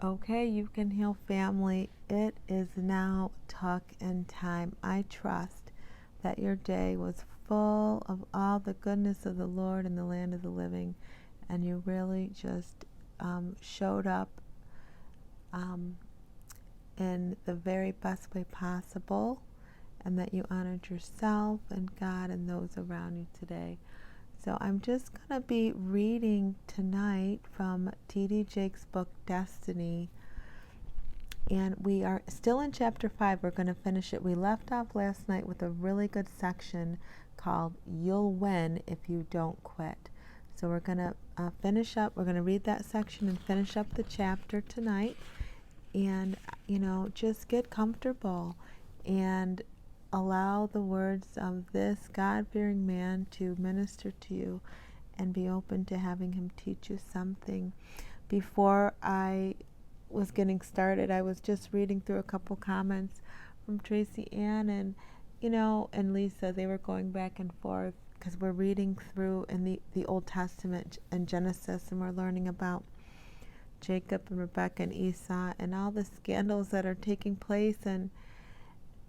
Okay, you can heal family. It is now tuck in time. I trust that your day was full of all the goodness of the Lord in the land of the living, and you really just showed up um, in the very best way possible, and that you honored yourself and God and those around you today. So I'm just going to be reading tonight from T.D.Jake's book, Destiny. And we are still in chapter 5. We're going to finish it. We left off last night with a really good section called You'll Win If You Don't Quit. So we're going to finish up. We're going to read that section and finish up the chapter tonight. And, just get comfortable and allow the words of this God-fearing man to minister to you, and be open to having him teach you something. Before I was getting started, I was just reading through a couple comments from Tracy Ann and Lisa. They were going back and forth because we're reading through in the Old Testament and Genesis, and we're learning about Jacob and Rebecca and Esau and all the scandals that are taking place. And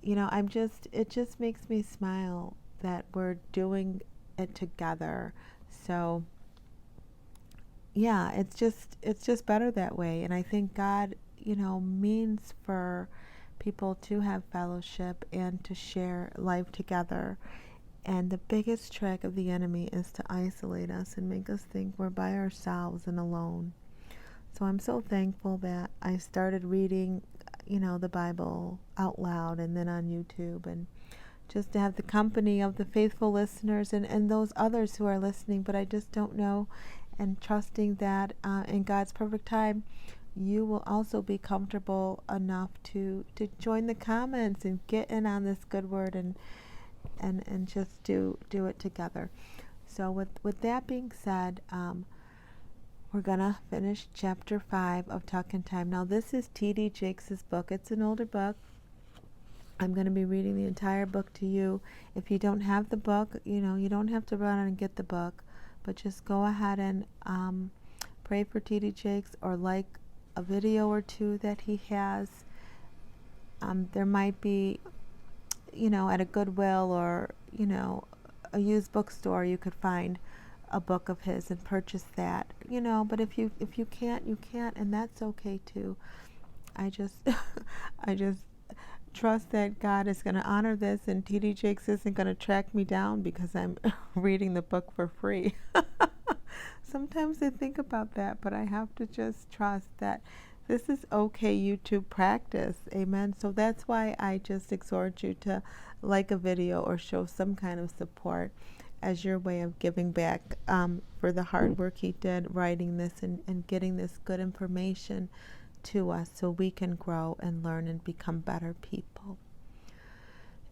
it just makes me smile that we're doing it together. So yeah, it's just better that way. And I think God, means for people to have fellowship and to share life together. And the biggest trick of the enemy is to isolate us and make us think we're by ourselves and alone. So I'm so thankful that I started reading, the Bible out loud and then on YouTube, and just to have the company of the faithful listeners and those others who are listening, but I just don't know, and trusting that in God's perfect time, you will also be comfortable enough to join the comments and get in on this good word and just do it together. So with that being said, we're going to finish chapter 5 of Tuck in Time. Now, this is T.D. Jake's book. It's an older book. I'm going to be reading the entire book to you. If you don't have the book, you don't have to run out and get the book, but just go ahead and pray for T.D. Jakes, or like a video or two that he has. There might be, at a Goodwill or, a used bookstore, you could find a book of his and purchase that, but if you can't, you can't, and that's okay too. I just I just trust that God is going to honor this, and T.D. Jakes isn't going to track me down because I'm reading the book for free. Sometimes I think about that, but I have to just trust that this is okay YouTube practice. Amen. So that's why I just exhort you to like a video or show some kind of support as your way of giving back for the hard work he did writing this and getting this good information to us, so we can grow and learn and become better people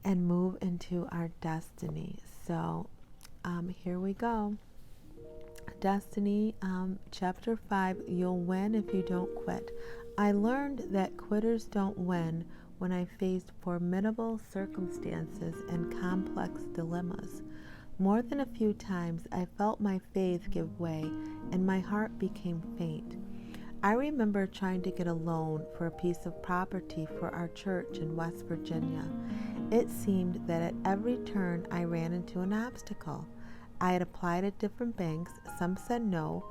and move into our destiny. So here we go. Destiny, chapter 5, You'll Win If You Don't Quit. I learned that quitters don't win when I faced formidable circumstances and complex dilemmas. More than a few times I felt my faith give way and my heart became faint. I remember trying to get a loan for a piece of property for our church in West Virginia. It seemed that at every turn I ran into an obstacle. I had applied at different banks. Some said no.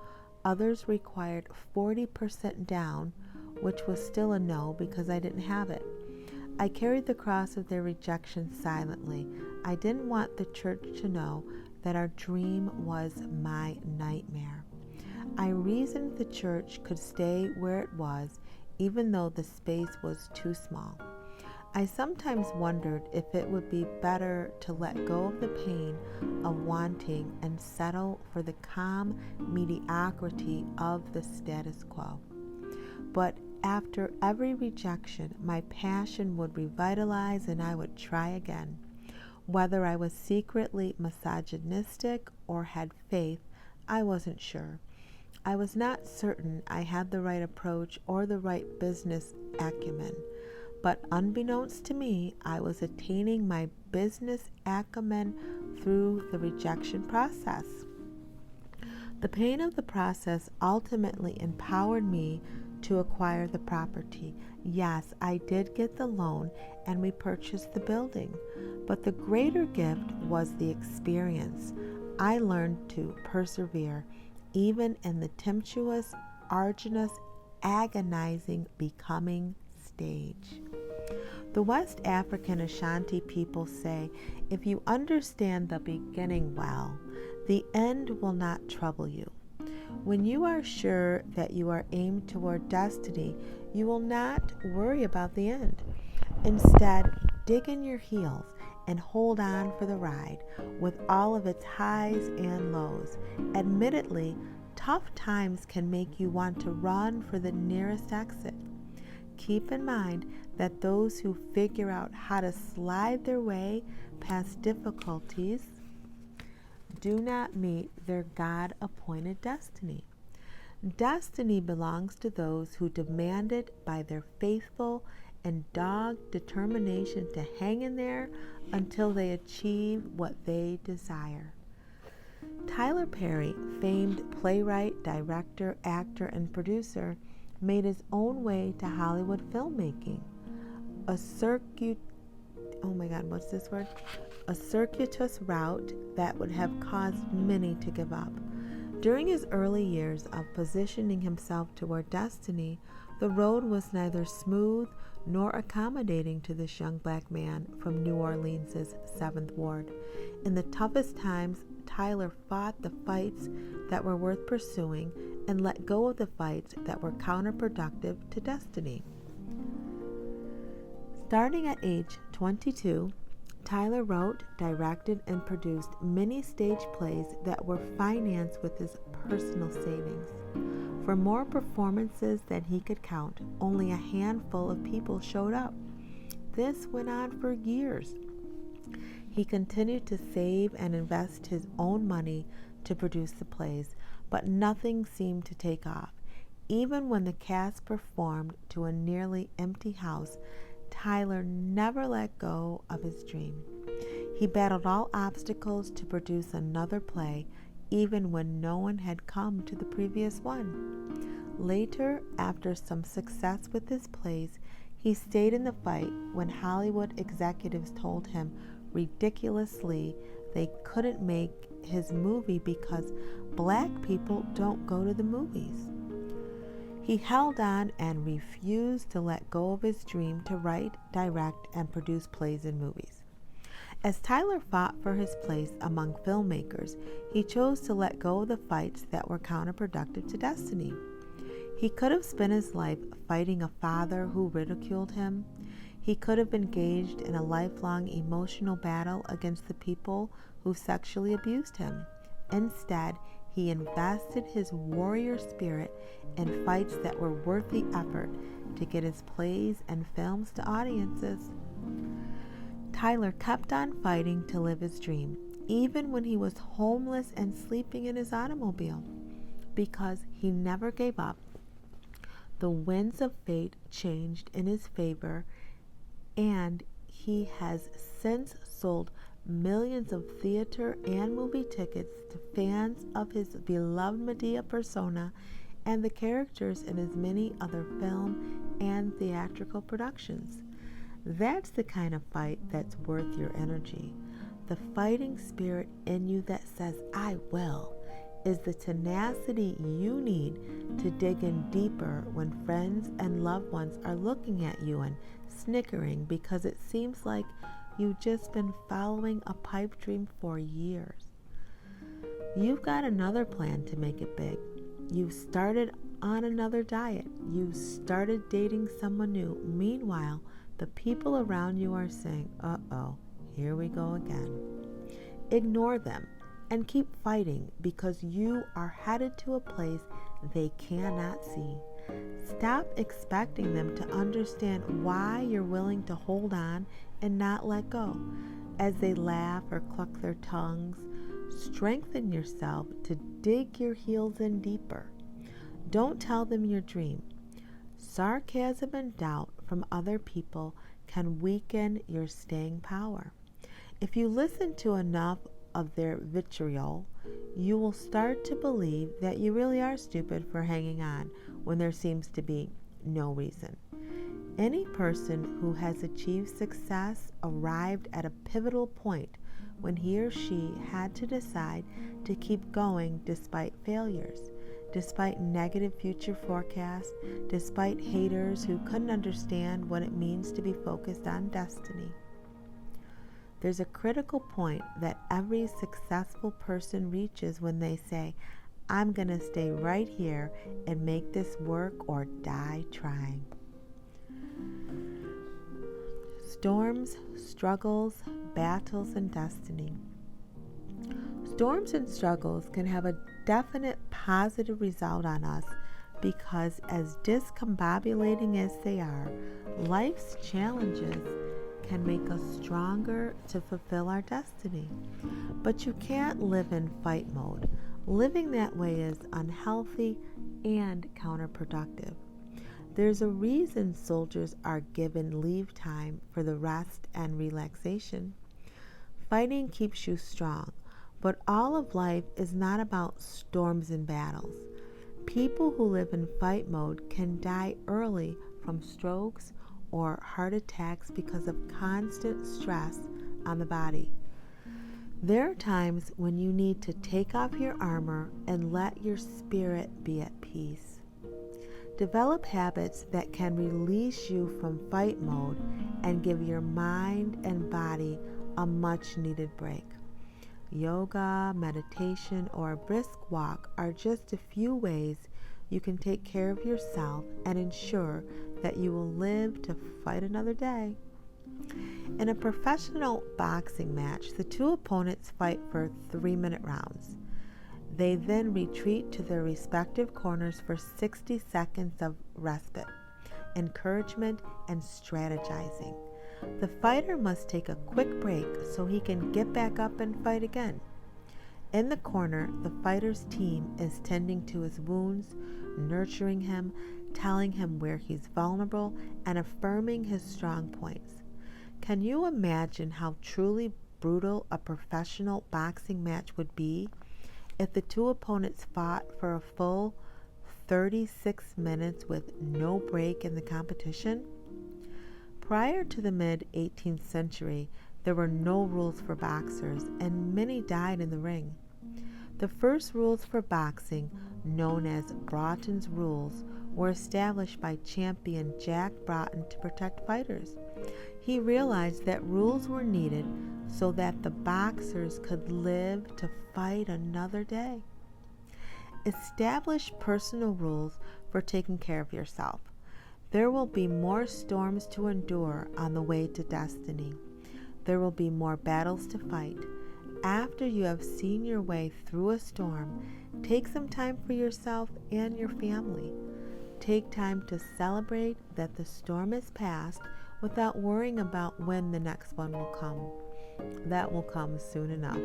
Others required 40% down, which was still a no because I didn't have it. I carried the cross of their rejection silently. I didn't want the church to know that our dream was my nightmare. I reasoned the church could stay where it was, even though the space was too small. I sometimes wondered if it would be better to let go of the pain of wanting and settle for the calm mediocrity of the status quo. But after every rejection, my passion would revitalize and I would try again. Whether I was secretly misogynistic or had faith, I wasn't sure. I was not certain I had the right approach or the right business acumen, but unbeknownst to me, I was attaining my business acumen through the rejection process. The pain of the process ultimately empowered me to acquire the property. Yes, I did get the loan and we purchased the building, but the greater gift was the experience. I learned to persevere even in the tempestuous, arduous, agonizing becoming stage. The West African Ashanti people say, if you understand the beginning well, the end will not trouble you. When you are sure that you are aimed toward destiny, you will not worry about the end. Instead, dig in your heels and hold on for the ride with all of its highs and lows. Admittedly, tough times can make you want to run for the nearest exit. Keep in mind that those who figure out how to slide their way past difficulties do not meet their God-appointed destiny. Destiny belongs to those who demand it by their faithful and dogged determination to hang in there until they achieve what they desire. Tyler Perry, famed playwright, director, actor, and producer, made his own way to Hollywood filmmaking. A circuitous route that would have caused many to give up. During his early years of positioning himself toward destiny, the road was neither smooth nor accommodating to this young black man from New Orleans' 7th Ward. In the toughest times, Tyler fought the fights that were worth pursuing and let go of the fights that were counterproductive to destiny. Starting at age 22, Tyler wrote, directed, and produced many stage plays that were financed with his personal savings. For more performances than he could count, only a handful of people showed up. This went on for years. He continued to save and invest his own money to produce the plays, but nothing seemed to take off. Even when the cast performed to a nearly empty house, Tyler never let go of his dream. He battled all obstacles to produce another play, even when no one had come to the previous one. Later, after some success with his plays, he stayed in the fight when Hollywood executives told him ridiculously they couldn't make his movie because black people don't go to the movies. He held on and refused to let go of his dream to write, direct, and produce plays and movies. As Tyler fought for his place among filmmakers, he chose to let go of the fights that were counterproductive to destiny. He could have spent his life fighting a father who ridiculed him. He could have engaged in a lifelong emotional battle against the people who sexually abused him. Instead, he invested his warrior spirit in fights that were worth the effort to get his plays and films to audiences. Tyler kept on fighting to live his dream, even when he was homeless and sleeping in his automobile. Because he never gave up, the winds of fate changed in his favor, and he has since sold millions of theater and movie tickets to fans of his beloved Medea persona and the characters in his many other film and theatrical productions. That's the kind of fight that's worth your energy. The fighting spirit in you that says, I will, is the tenacity you need to dig in deeper when friends and loved ones are looking at you and snickering because it seems like you've just been following a pipe dream for years. You've got another plan to make it big. You've started on another diet. You've started dating someone new. Meanwhile, the people around you are saying, uh-oh, here we go again. Ignore them and keep fighting because you are headed to a place they cannot see. Stop expecting them to understand why you're willing to hold on and not let go. As they laugh or cluck their tongues, strengthen yourself to dig your heels in deeper. Don't tell them your dream. Sarcasm and doubt from other people can weaken your staying power. If you listen to enough of their vitriol, you will start to believe that you really are stupid for hanging on when there seems to be no reason. Any person who has achieved success arrived at a pivotal point when he or she had to decide to keep going despite failures, despite negative future forecasts, despite haters who couldn't understand what it means to be focused on destiny. There's a critical point that every successful person reaches when they say, I'm going to stay right here and make this work or die trying. Storms, struggles, battles, and destiny. Storms and struggles can have a definite positive result on us because, as discombobulating as they are, life's challenges can make us stronger to fulfill our destiny. But you can't live in fight mode. Living that way is unhealthy and counterproductive. There's a reason soldiers are given leave time for the rest and relaxation. Fighting keeps you strong, but all of life is not about storms and battles. People who live in fight mode can die early from strokes or heart attacks because of constant stress on the body. There are times when you need to take off your armor and let your spirit be at peace. Develop habits that can release you from fight mode and give your mind and body a much needed break. Yoga, meditation, or a brisk walk are just a few ways you can take care of yourself and ensure that you will live to fight another day. In a professional boxing match, the two opponents fight for 3-minute rounds. They then retreat to their respective corners for 60 seconds of respite, encouragement, and strategizing. The fighter must take a quick break so he can get back up and fight again. In the corner, the fighter's team is tending to his wounds, nurturing him, telling him where he's vulnerable, and affirming his strong points. Can you imagine how truly brutal a professional boxing match would be if the two opponents fought for a full 36 minutes with no break in the competition? Prior to the mid-18th century, there were no rules for boxers, and many died in the ring. The first rules for boxing, known as Broughton's Rules, were established by champion Jack Broughton to protect fighters. He realized that rules were needed so that the boxers could live to fight another day. Establish personal rules for taking care of yourself. There will be more storms to endure on the way to destiny. There will be more battles to fight. After you have seen your way through a storm, take some time for yourself and your family. Take time to celebrate that the storm is past without worrying about when the next one will come. That will come soon enough.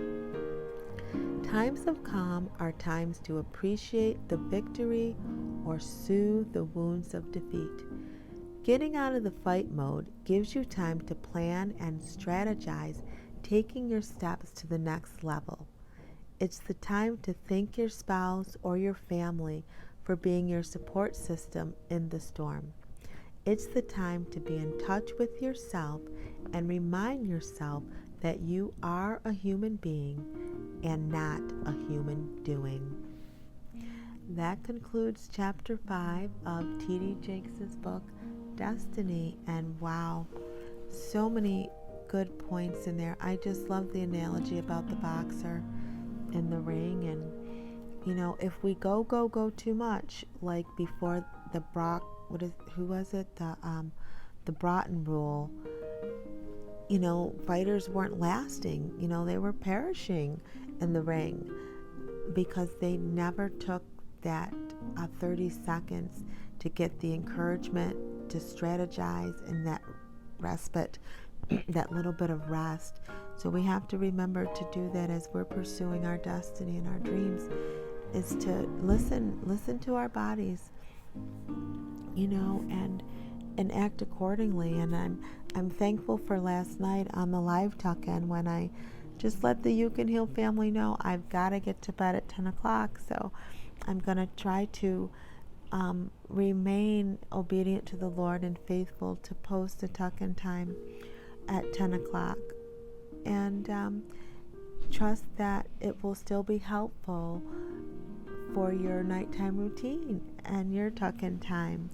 Times of calm are times to appreciate the victory or soothe the wounds of defeat. Getting out of the fight mode gives you time to plan and strategize, taking your steps to the next level. It's the time to thank your spouse or your family for being your support system in the storm. It's the time to be in touch with yourself and remind yourself that you are a human being and not a human doing. That concludes chapter 5 of T.D.Jake's book, Destiny. And wow, so many good points in there. I just love the analogy about the boxer in the ring. And, you know, if we go too much, like before the the Broughton rule, you know, fighters weren't lasting. You know, they were perishing in the ring because they never took that 30 seconds to get the encouragement to strategize and that respite, that little bit of rest. So we have to remember to do that as we're pursuing our destiny and our dreams, is to listen to our bodies, you know, and act accordingly. And I'm thankful for last night on the live tuck-in when I just let the You Can Heal family know I've got to get to bed at 10 o'clock. So I'm going to try to remain obedient to the Lord and faithful to post a tuck-in time at 10 o'clock. And trust that it will still be helpful for your nighttime routine and your tuck-in time.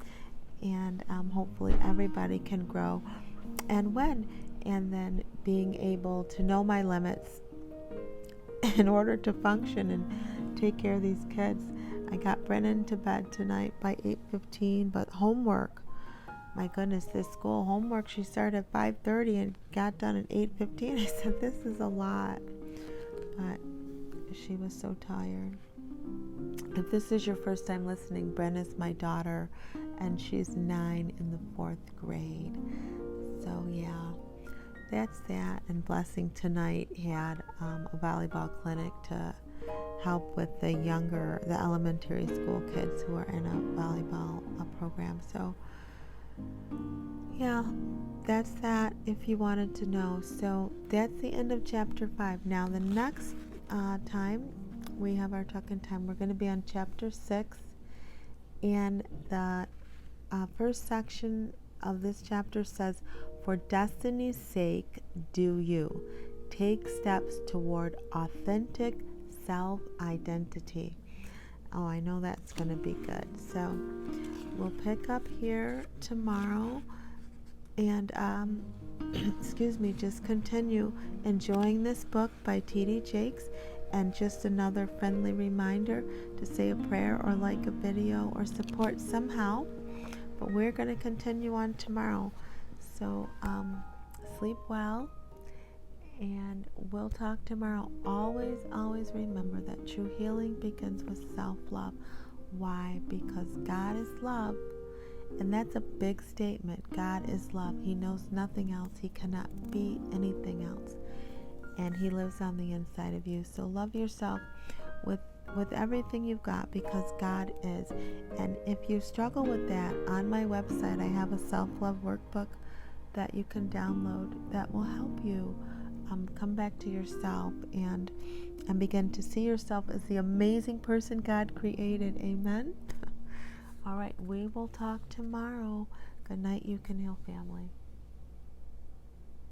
And hopefully everybody can grow. And then being able to know my limits in order to function and take care of these kids. I got Brennan to bed tonight by 8:15, but homework, my goodness, this school homework, she started at 5:30 and got done at 8:15. I said, this is a lot, but she was so tired. If this is your first time listening, Brenna's my daughter, and she's 9 in the 4th grade. So yeah, that's that. And Blessing tonight had a volleyball clinic to help with the elementary school kids who are in a volleyball program. So yeah, that's that if you wanted to know. So that's the end of chapter 5. Now the next time we have our tuck-in time, we're going to be on chapter 6, and the first section of this chapter says, for destiny's sake, do you take steps toward authentic self-identity. Oh, I know that's going to be good. So we'll pick up here tomorrow, and just continue enjoying this book by T.D.Jake. And just another friendly reminder to say a prayer or like a video or support somehow. But we're going to continue on tomorrow. So sleep well, and we'll talk tomorrow. Always, always remember that true healing begins with self-love. Why? Because God is love. And that's a big statement. God is love. He knows nothing else. He cannot be anything else. And He lives on the inside of you. So love yourself with everything you've got, because God is. And if you struggle with that, on my website I have a self-love workbook that you can download that will help you come back to yourself and begin to see yourself as the amazing person God created. Amen. All right, we will talk tomorrow. Good night, You Can Heal family.